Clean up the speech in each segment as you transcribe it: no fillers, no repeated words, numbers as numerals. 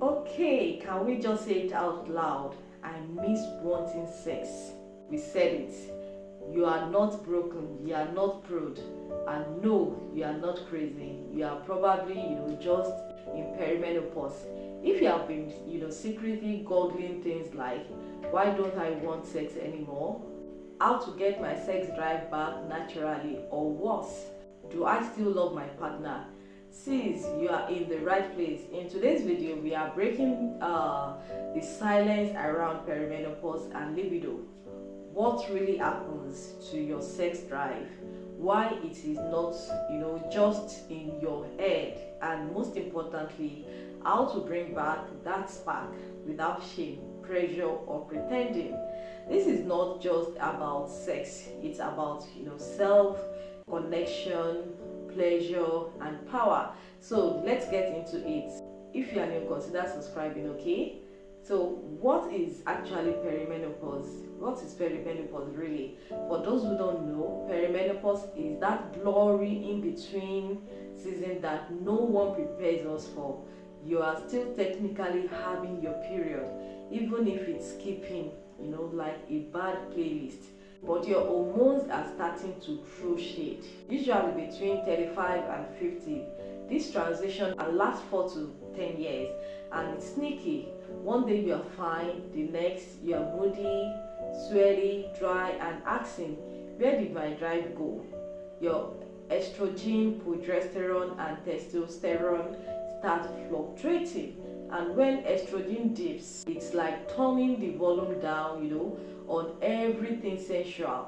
Okay, can we just say it out loud? I miss wanting sex. We said it. You are not broken, you are not prude, and no, you are not crazy. You are probably, just in perimenopause. If you have been, secretly googling things like, why don't I want sex anymore? How to get my sex drive back naturally, or worse, do I still love my partner? Sis, you are in the right place. In today's video, we are breaking the silence around perimenopause and libido. What really happens to your sex drive? Why it is not, just in your head, and most importantly, how to bring back that spark without shame, pressure, or pretending. This is not just about sex. It's about, self, connection, pleasure, and power. So let's get into it. If you are new, consider subscribing, okay? So what is actually perimenopause? What is perimenopause really? For those who don't know, perimenopause is that blurry in-between season that no one prepares us for. You are still technically having your period, even if it's skipping, like a bad playlist. But your hormones are starting to throw shade. Usually between 35 and 50. This transition can last 4 to 10 years, and it's sneaky. One day you are fine, the next you are moody, sweaty, dry, and asking, where did my drive go? Your estrogen, progesterone, and testosterone start fluctuating, and when estrogen dips, it's like turning the volume down, on everything sensual: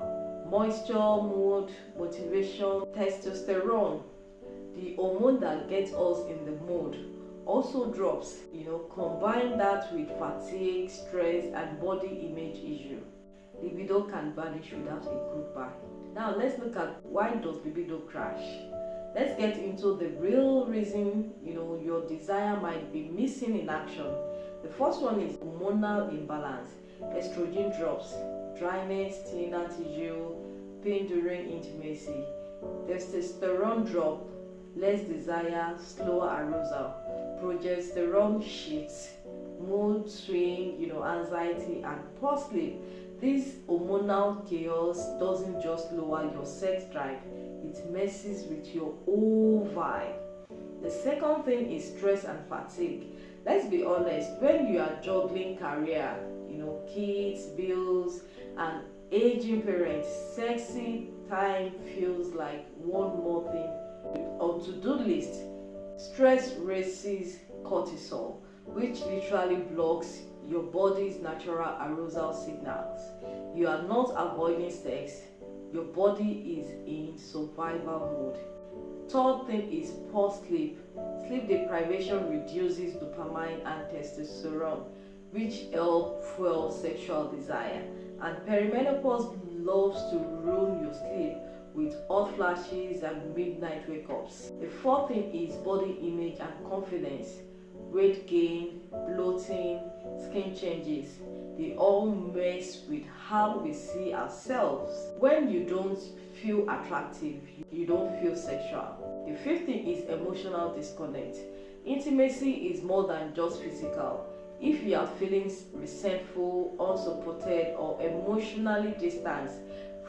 moisture, mood, motivation. Testosterone, the hormone that gets us in the mood, also drops. Combine that with fatigue, stress, and body image issue. Libido can vanish without a goodbye. Now let's look at, why does libido crash? Let's get into the real reason your desire might be missing in action. The first one is hormonal imbalance. Estrogen drops, dryness, thinner tissue, pain during intimacy. Testosterone drop, less desire, slower arousal. Progesterone shifts, mood swing, anxiety, and poor sleep. This hormonal chaos doesn't just lower your sex drive, it messes with your whole vibe. The second thing is stress and fatigue. Let's be honest, when you are juggling career, kids, bills, and aging parents, sexy time feels like one more thing on to-do list. Stress raises cortisol, which literally blocks your body's natural arousal signals. You are not avoiding sex, your body is in survival mode. Third thing is poor sleep. Sleep deprivation reduces dopamine and testosterone, which help fuel sexual desire. And perimenopause loves to ruin your sleep with hot flashes and midnight wake-ups. The fourth thing is body image and confidence. Weight gain, bloating, skin changes, they all mess with how we see ourselves. When you don't feel attractive, you don't feel sexual. The fifth thing is emotional disconnect. Intimacy is more than just physical. If you are feeling resentful, unsupported, or emotionally distanced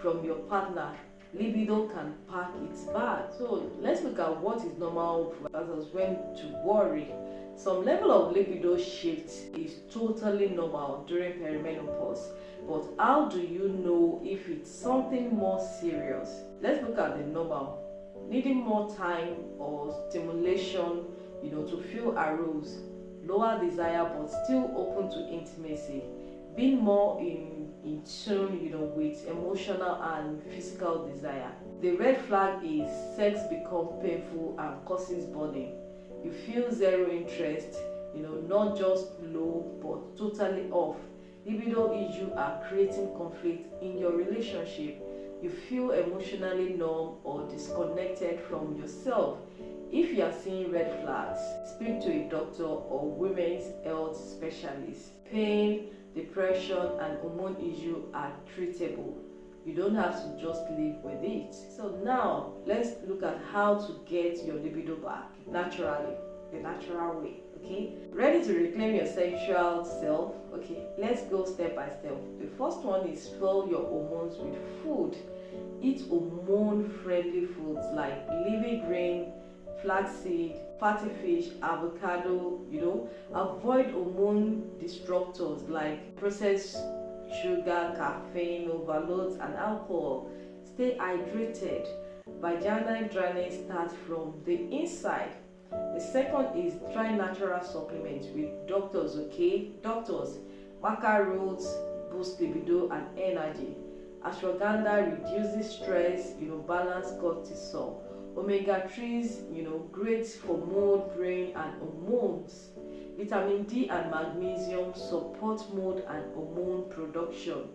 from your partner, libido can pack its bag. So let's look at what is normal versus when to worry. Some level of libido shift is totally normal during perimenopause, but how do you know if it's something more serious? Let's look at the normal. Needing more time or stimulation, to feel aroused, lower desire but still open to intimacy, being more in tune, with emotional and physical desire. The red flag is sex becomes painful and causes burning. You feel zero interest, not just low but totally off. Libido issues are creating conflict in your relationship. You feel emotionally numb or disconnected from yourself. If you are seeing red flags, speak to a doctor or women's health specialist. Pain, depression, and hormone issues are treatable. You don't have to just live with it. So now let's look at how to get your libido back naturally, the natural way. Okay, ready to reclaim your sexual self? Okay, let's go step by step. The first one is fuel your hormones with food. Eat hormone friendly foods like leafy green, flaxseed, fatty fish, avocado. Avoid hormone disruptors like processed sugar, caffeine, overloads, and alcohol. Stay hydrated. Vaginal dryness starts from the inside. The second is try natural supplements with doctors, okay? Doctors, maca roots boost libido and energy. Ashwagandha reduces stress, balance cortisol. Omega 3s, great for mood, brain, and hormones. Vitamin D and magnesium support mood and hormone production.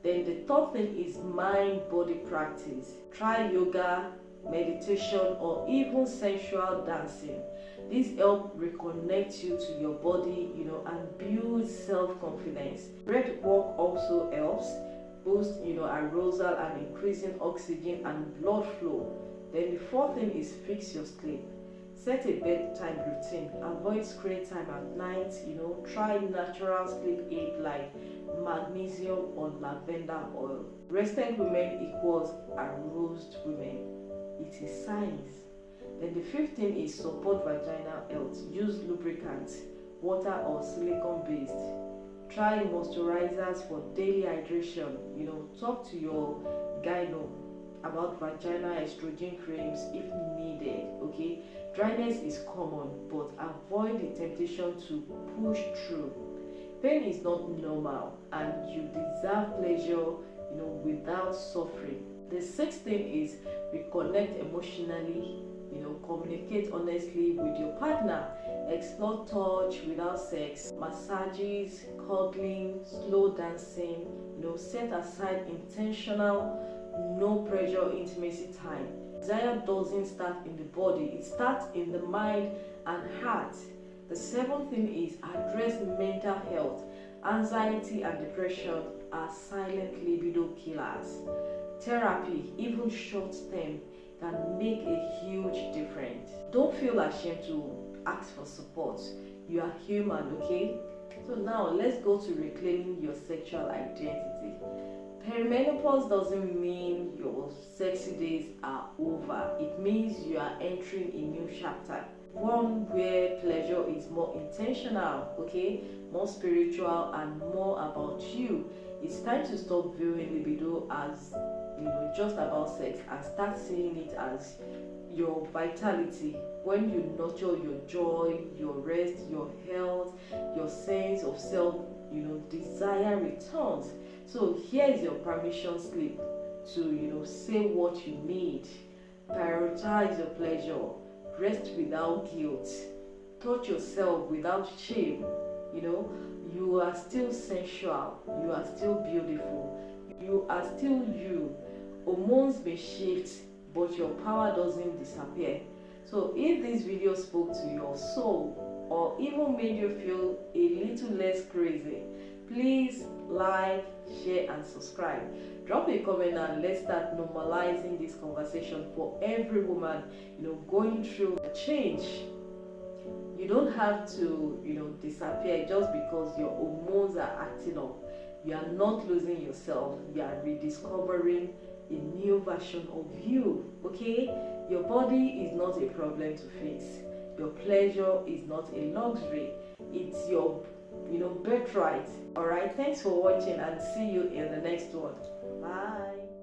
Then the third thing is mind-body practice. Try yoga, meditation, or even sensual dancing. These help reconnect you to your body, and build self-confidence. Breath work also helps boost, arousal and increasing oxygen and blood flow. Then the fourth thing is fix your sleep. Set a bedtime routine. Avoid screen time at night. Try natural sleep aid like magnesium or lavender oil. Rested women equals aroused women. It is science. Then the fifth thing is support vaginal health. Use lubricants, water or silicone based. Try moisturizers for daily hydration. Talk to your gyno about vaginal estrogen creams if needed. Okay, dryness is common, but avoid the temptation to push through. Pain is not normal, and you deserve pleasure, without suffering. The sixth thing is reconnect emotionally. Communicate honestly with your partner. Explore touch without sex, massages, cuddling, slow dancing. Set aside intentional, no pressure intimacy time. Desire doesn't start in the body, it starts in the mind and heart. The seventh thing is address mental health. Anxiety and depression are silent libido killers. Therapy, even short term, can make a huge difference. Don't feel ashamed to ask for support. You are human, okay? So now let's go to reclaiming your sexual identity. Perimenopause doesn't mean your sexy days are over. It means you are entering a new chapter. One where pleasure is more intentional, okay? More spiritual and more about you. It's time to stop viewing libido as just about sex and start seeing it as your vitality. When you nurture your joy, your rest, your health, your sense of self, desire returns. So here is your permission slip to say what you need. Prioritize your pleasure. Rest without guilt. Touch yourself without shame. You are still sensual. You are still beautiful. You are still you. Hormones may shift, but your power doesn't disappear. So if this video spoke to your soul or even made you feel a little less crazy, please like, share and subscribe. Drop a comment and let's start normalizing this conversation for every woman going through a change. You don't have to disappear just because your hormones are acting up. You are not losing yourself. You are rediscovering a new version of you. Okay, your body is not a problem to fix. Your pleasure is not a luxury. It's your birthright. All right, thanks for watching and see you in the next one. Bye.